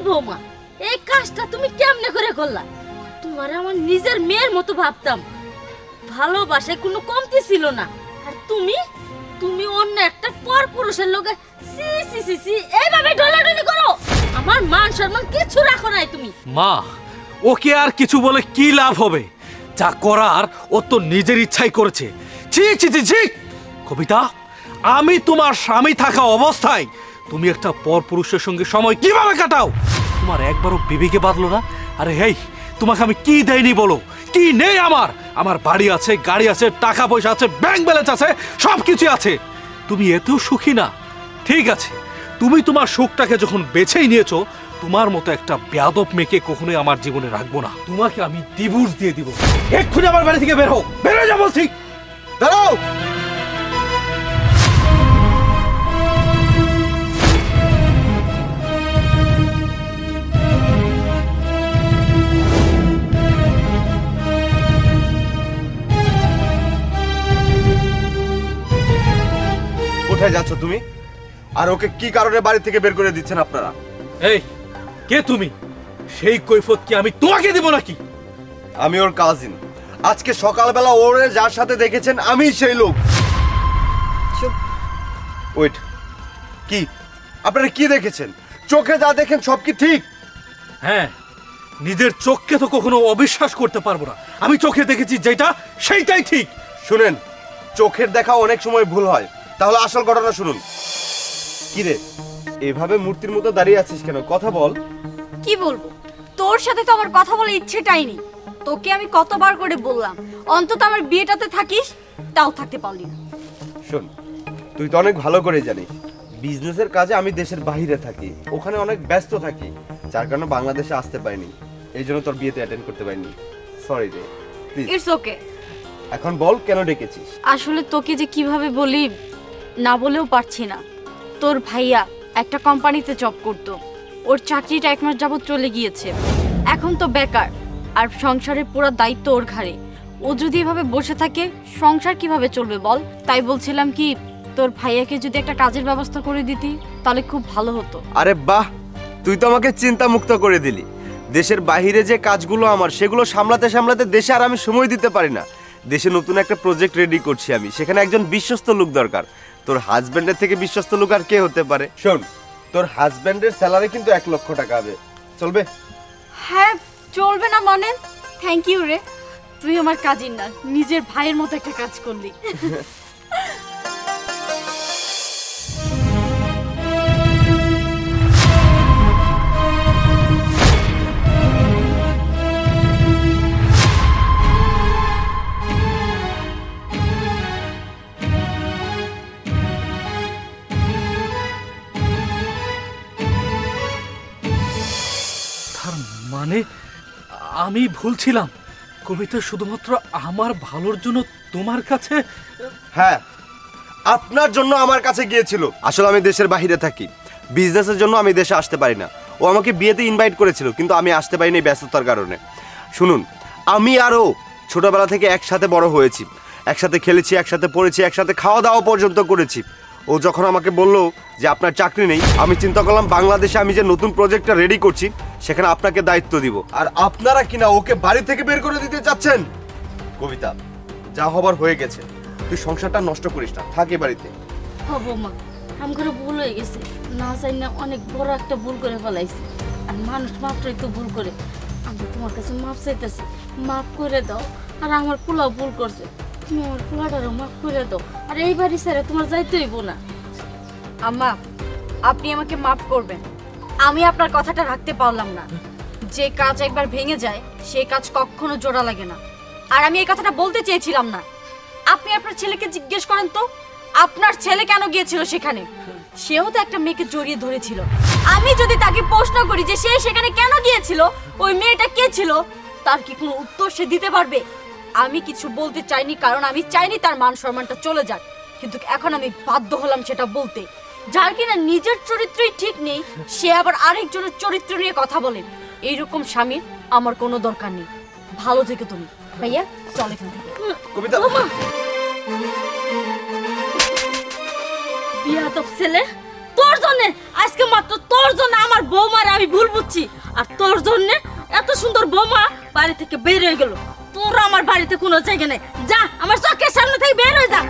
বৌমা, এই কাজটা তুমি কেমনে করে করলা? তোমার আমার নিজের মেয়ের মতো ভাবতাম, ভালোবাসায় কোনো কমতি ছিল না। আর তুমি তুমি অন্য একটা পরপুরুষের লোকে সি সি সি সি এইভাবে ডলাডলি করো। আমার মান সম্মান কিছু রাখো নাই তুমি। মা, ওকে আর কিছু বলে কি লাভ হবে? যা করার ও তো নিজের ইচ্ছাই করেছে। ছি ছি ছি ছি! কবিতা, আমি তোমার স্বামী থাকা অবস্থায় তুমি একটা পরপুরুষের সঙ্গে সময় কিভাবে কাটাও? তোমার একবারও বিবেকে বাঁধলো না? আরে হেই, তোমাকে আমি কি দেইনি বলো? কি নেই আমার? আমার বাড়ি আছে, গাড়ি আছে, টাকা পয়সা আছে, ব্যাংক ব্যালেন্স আছে, সবকিছু আছে। তুমি এতেও সুখী না? ঠিক আছে, তুমি তোমার সুখটাকে যখন বেছেই নিয়েছো, তোমার মতো একটা বেয়াদব মেয়েকে কখনোই আমার জীবনে রাখবো না। তোমাকে আমি ডিভোর্স দিয়ে দিব। এক্ষুনি আমার বাড়ি থেকে বের হও, বের হয়ে যা বলছি। দাঁড়াও! কোথায় যাচ্ছ তুমি? আর ওকে কি কারণে বাড়ি থেকে বের করে দিচ্ছেন আপনারা? এই, কে তুমি? সেই কৈফিয়ত কি আমি তোমাকে দেব নাকি? আমি ওর কাজিন। আজকে সকালবেলা ওরে যার সাথে দেখেছেন আমি সেই লোক। ওয়েট, কি আপনারা কি দেখেছেন? চোখে যা দেখেন সব কি ঠিক? হ্যাঁ, নিজের চোখকে তো কখনো অবিশ্বাস করতে পারবো না। আমি চোখে দেখেছি যেটা, সেইটাই ঠিক। শুনেন, চোখের দেখা অনেক সময় ভুল হয়। তাহলে আসল ঘটনা শুনুন। কি রে, এভাবে মূর্তির মতো দাঁড়িয়ে আছিস কেন? কথা বল। কি বলবো? তোর সাথে তো আমার কথা বলার ইচ্ছেটাই নেই। তোকে আমি কতবার করে বললাম অন্তত আমার বিয়েটাতে থাকিস, তাও থাকতে পারলি না। শোন, তুই তো অনেক ভালো করে জানিস বিজনেসের কাজে আমি দেশের বাইরে থাকি, ওখানে অনেক ব্যস্ত থাকি, যার কারণে বাংলাদেশে আসতে পারিনি। এই জন্য তোর বিয়েতে অ্যাটেন্ড করতে পারিনি। সরি রে, প্লিজ। It's okay. এখন বল কেন ডেকেছিস? আসলে তোকে যে কিভাবে বলি, না বলেও পারছি না। তোর ভাইয়া একটা কোম্পানিতে জব করতো, ওর চাকরিটা 1 মাস যাবত চলে গিয়েছে। এখন তো বেকার, আর সংসারের পুরো দায়িত্ব ওর ঘাড়ে। ও যদি এভাবে বসে থাকে, সংসার কিভাবে চলবে বল? তাই বলছিলাম কি, তোর ভাইয়াকে যদি একটা কাজের ব্যবস্থা করে দিতি তাহলে খুব ভালো হতো। আরে বাহ, তুই তো আমাকে চিন্তা মুক্ত করে দিলি। দেশের বাইরে যে কাজগুলো আমার, সেগুলো সামলাতে সামলাতে দেশে আর আমি সময় দিতে পারি না। দেশে নতুন একটা প্রজেক্ট রেডি করছি আমি, সেখানে একজন বিশ্বস্ত লোক দরকার। তোর হাজবেন্ডের থেকে বিশ্বস্ত লোক আর কে হতে পারে? শোন, তোর হাজবেন্ডের স্যালারি কিন্তু 1 লক্ষ টাকা হবে, চলবে? হ্যাঁ, চলবে না মানে? থ্যাংক ইউ রে, তুই আমার কাজিন না, নিজের ভাইয়ের মতো একটা কাজ করলি। মানে আমি ভুলছিলাম? কবিতা শুধুমাত্র আমার ভালোর জন্য তোমার কাছে? হ্যাঁ, আপনার জন্য আমার কাছে গিয়েছিল। আসলে আমি দেশের বাইরে থাকি, বিজনেসের জন্য আমি দেশে আসতে পারি না। ও আমাকে বিয়েতে ইনভাইট করেছিল, কিন্তু আমি আসতে পারিনি ব্যস্ততার কারণে। শুনুন, আমি আরও ছোটবেলা থেকে একসাথে বড় হয়েছি, একসাথে খেলেছি, একসাথে পড়েছি, একসাথে খাওয়া দাওয়া পর্যন্ত করেছি। ও যখন আমাকে বলল যে আপনার চাকরি নেই, আমি চিন্তা করলাম বাংলাদেশে আমি যে নতুন প্রজেক্টটা রেডি করছি সেখানে আপনাকে দায়িত্ব দিব। আর আপনারা কিনা ওকে বাড়ি থেকে বের করে দিতে চাচ্ছেন। কবিতা, যা হবার হয়ে গেছে, তুই সংসারটা নষ্ট করিস না, থাক বাড়িতে। হবো মা, আমার ভুল হয়ে গেছে, না চাই না অনেক বড় একটা ভুল করে ফেলাইছি। আর মানুষ মাত্রই তো ভুল করে। আমি তোমার কাছে মাপ চাইতেছি, মাফ করে দাও। আর আমার পোলাও ভুল করছে, তুমি আমার পোলাটারও মাফ করে দাও। আর এই বাড়ি ছেড়ে তোমার যাইতে হইব না। আম্মা, আপনি আমাকে মাফ করবেন, আমি আপনার কথাটা রাখতে পারলাম না। যে কাজ একবার ভেঙে যায় সেই কাজ কখনো জোড়া লাগে না। আর আমি এই কথাটা বলতে চেয়েছিলাম না। আপনি আপনার ছেলেকে জিজ্ঞেস করেন তো, আপনার ছেলে কেন গিয়েছিল সেখানে? সেও তো একটা মেয়েকে জড়িয়ে ধরেছিল। আমি যদি তাকে প্রশ্ন করি যে সে সেখানে কেন গিয়েছিল, ওই মেয়েটা কে ছিল, তার কি কোনো উত্তর সে দিতে পারবে? আমি কিছু বলতে চাইনি, কারণ আমি চাইনি তার মান সম্মানটা চলে যাক। কিন্তু এখন আমি বাধ্য হলাম সেটা বলতে। যার কিনা নিজের চরিত্রই ঠিক নেই, সে আবার আরেকজনের চরিত্র নিয়ে কথা বলেন। এইরকম স্বামীর আমার কোনো দরকার নেই। ভালো থেকে তুমি ভাইয়া, চল এখান থেকে। কবিতা, বিয়াদব ছেলে, তোর জন্য, আজকে মাত্র তোর জন্য আমার বৌমারে আমি ভুল বুঝছি। আর তোর জন্য এত সুন্দর বৌমা বাড়ি থেকে বের হয়ে গেল। তোর আমার বাড়িতে কোনো জায়গা নেই, যা আমার চোখের সামনে থেকে বের হয়ে যা।